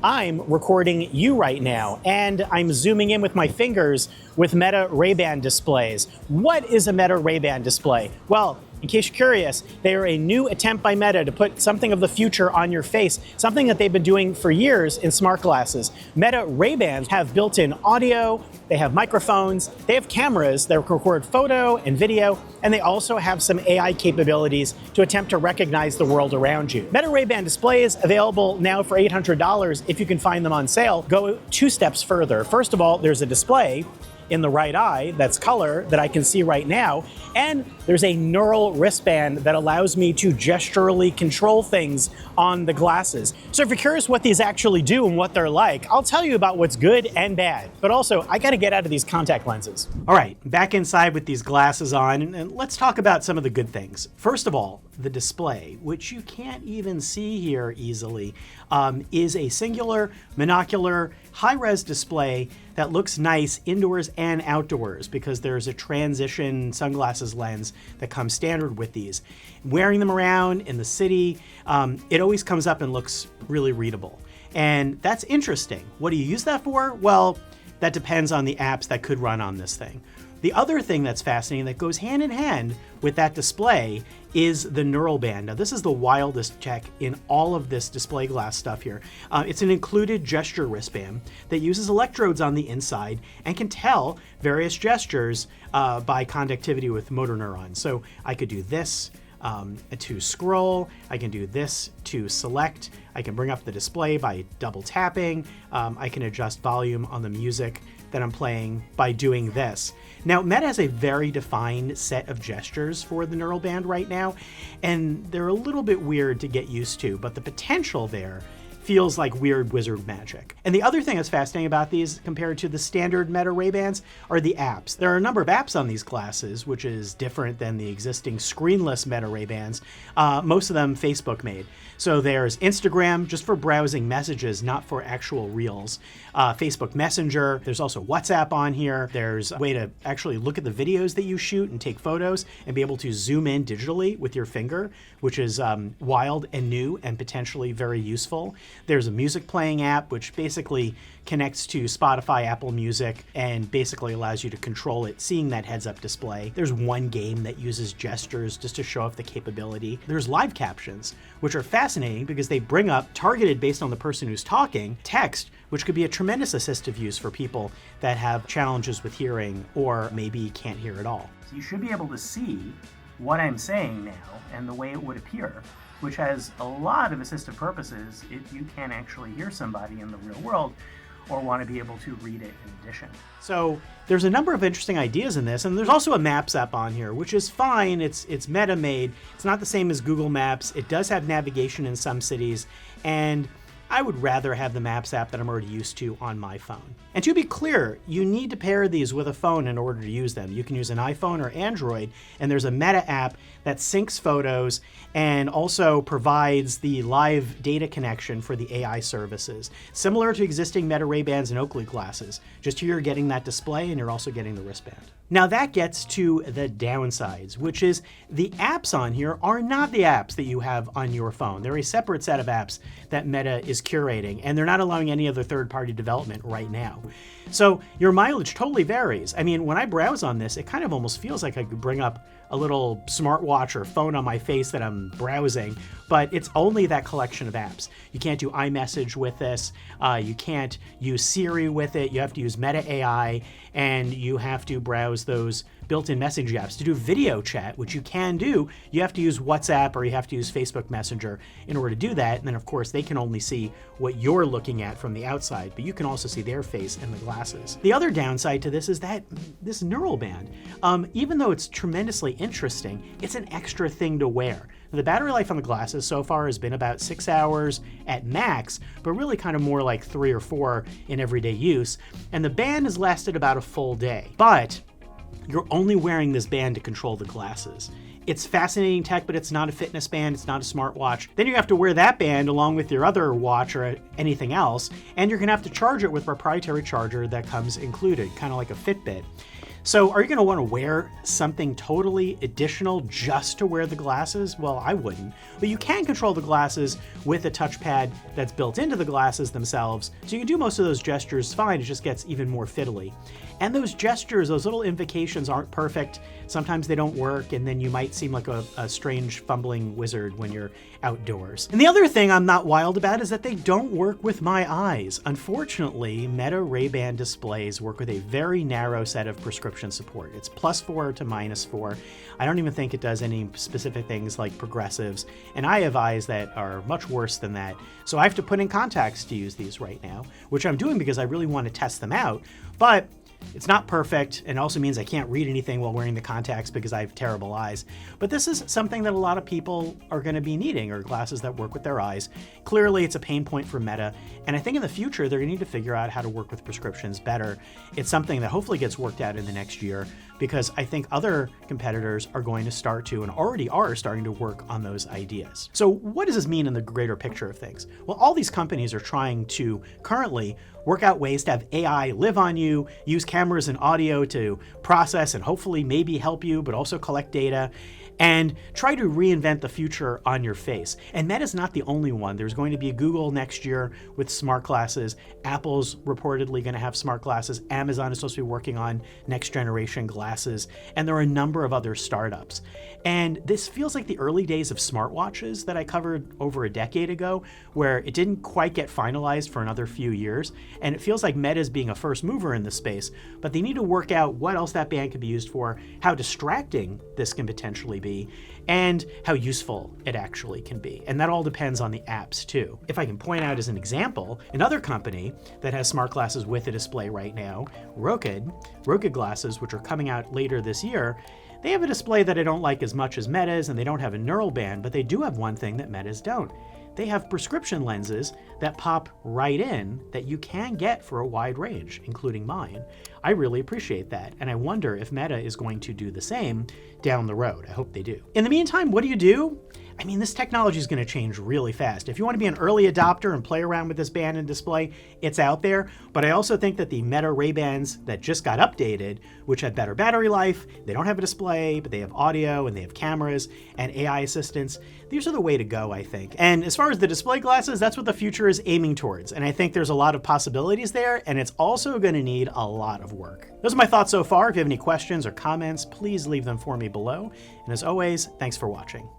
I'm recording you right now, and I'm zooming in with my fingers with Meta Ray-Ban displays. What is a Meta Ray-Ban display? Well, in case you're curious, they are a new attempt by Meta to put something of the future on your face, something that they've been doing for years in smart glasses. Meta Ray-Bans have built-in audio, they have microphones, they have cameras that record photo and video, and they also have some AI capabilities to attempt to recognize the world around you. Meta Ray-Ban displays available now for $800 if you can find them on sale. Go 2 steps further. First of all, there's a display in the right eye that's color that I can see right now, and there's a neural wristband that allows me to gesturally control things on the glasses. So if you're curious what these actually do and what they're like, I'll tell you about what's good and bad, but also I gotta get out of these contact lenses. All right, back inside with these glasses on, and let's talk about some of the good things. First of all, the display, which you can't even see here easily, is a singular monocular high-res display that looks nice indoors and outdoors because there's a transition sunglasses lens that comes standard with these. Wearing them around in the city, it always comes up and looks really readable. And that's interesting. What do you use that for? Well, that depends on the apps that could run on this thing. The other thing that's fascinating that goes hand in hand with that display is the neural band. Now, this is the wildest tech in all of this display glass stuff here. It's an included gesture wristband that uses electrodes on the inside and can tell various gestures by conductivity with motor neurons. So I could do this to scroll, I can do this to select, I can bring up the display by double tapping, I can adjust volume on the music that I'm playing by doing this. Now, Meta has a very defined set of gestures for the neural band right now, and they're a little bit weird to get used to, but the potential there feels like weird wizard magic. And the other thing that's fascinating about these compared to the standard Meta Ray-Bans are the apps. There are a number of apps on these glasses, which is different than the existing screenless Meta Ray-Bans, most of them Facebook made. So there's Instagram, just for browsing messages, not for actual reels. Facebook Messenger, there's also WhatsApp on here. There's a way to actually look at the videos that you shoot and take photos and be able to zoom in digitally with your finger, which is wild and new and potentially very useful. There's a music playing app, which basically connects to Spotify, Apple Music, and basically allows you to control it, seeing that heads-up display. There's one game that uses gestures just to show off the capability. There's live captions, which are fascinating because they bring up, targeted based on the person who's talking, text, which could be a tremendous assistive use for people that have challenges with hearing or maybe can't hear at all. So you should be able to see what I'm saying now and the way it would appear, which has a lot of assistive purposes if you can actually hear somebody in the real world or want to be able to read it in addition. So there's a number of interesting ideas in this, and there's also a Maps app on here, which is fine. It's Meta made. It's not the same as Google Maps. It does have navigation in some cities, and I would rather have the Maps app that I'm already used to on my phone. And to be clear, you need to pair these with a phone in order to use them. You can use an iPhone or Android, and there's a Meta app that syncs photos and also provides the live data connection for the AI services, similar to existing Meta Ray-Bans and Oakley glasses. Just here you're getting that display and you're also getting the wristband. Now that gets to the downsides, which is the apps on here are not the apps that you have on your phone. They're a separate set of apps that Meta is curating, and they're not allowing any other third-party development right now. So your mileage totally varies. I mean, when I browse on this, it kind of almost feels like I could bring up a little smartwatch or phone on my face that I'm browsing, but it's only that collection of apps. You can't do iMessage with this. You can't use Siri with it. You have to use Meta AI, and you have to browse those built-in messaging apps. To do video chat, which you can do, you have to use WhatsApp or you have to use Facebook Messenger in order to do that. And then, of course, they can only see what you're looking at from the outside, but you can also see their face in the glasses. The other downside to this is that this neural band, even though it's tremendously interesting, it's an extra thing to wear. Now, the battery life on the glasses so far has been about 6 hours at max, but really kind of more like 3 or 4 in everyday use. And the band has lasted about a full day. But you're only wearing this band to control the glasses. It's fascinating tech, but it's not a fitness band, it's not a smartwatch. Then you have to wear that band along with your other watch or anything else, and you're gonna have to charge it with a proprietary charger that comes included, kind of like a Fitbit. So are you going to want to wear something totally additional just to wear the glasses? Well, I wouldn't. But you can control the glasses with a touchpad that's built into the glasses themselves, so you can do most of those gestures fine. It just gets even more fiddly. And those gestures, those little invocations aren't perfect. Sometimes they don't work, and then you might seem like a strange fumbling wizard when you're outdoors. And the other thing I'm not wild about is that they don't work with my eyes. Unfortunately, Meta Ray-Ban displays work with a very narrow set of prescription support. It's +4 to -4. I don't even think it does any specific things like progressives, and I have eyes that are much worse than that. So I have to put in contacts to use these right now, which I'm doing because I really want to test them out. But it's not perfect, and also means I can't read anything while wearing the contacts because I have terrible eyes. But this is something that a lot of people are going to be needing, or glasses that work with their eyes. Clearly, it's a pain point for Meta, and I think in the future they're going to need to figure out how to work with prescriptions better. It's something that hopefully gets worked out in the next year, because I think other competitors are going to start to, and already are starting to work on those ideas. So what does this mean in the greater picture of things? Well, all these companies are trying to currently work out ways to have AI live on you, use cameras and audio to process and hopefully maybe help you, but also collect data, and try to reinvent the future on your face. And Meta's not the only one. There's going to be Google next year with smart glasses. Apple's reportedly going to have smart glasses. Amazon is supposed to be working on next generation glasses. And there are a number of other startups. And this feels like the early days of smartwatches that I covered over a decade ago, where it didn't quite get finalized for another few years. And it feels like Meta's being a first mover in this space, but they need to work out what else that band could be used for, how distracting this can potentially be, and how useful it actually can be. And that all depends on the apps too. If I can point out as an example, another company that has smart glasses with a display right now, Roku glasses, which are coming out later this year, they have a display that I don't like as much as Meta's, and they don't have a neural band, but they do have one thing that Meta's don't. They have prescription lenses that pop right in that you can get for a wide range, including mine. I really appreciate that, and I wonder if Meta is going to do the same down the road. I hope they do. In the meantime, what do? I mean, this technology is going to change really fast. If you want to be an early adopter and play around with this band and display, it's out there. But I also think that the Meta Ray-Bans that just got updated, which have better battery life, they don't have a display, but they have audio and they have cameras and AI assistants, these are the way to go, I think. And as far as the display glasses, that's what the future is aiming towards. And I think there's a lot of possibilities there, and it's also going to need a lot of work. Those are my thoughts so far. If you have any questions or comments, please leave them for me below. And as always, thanks for watching.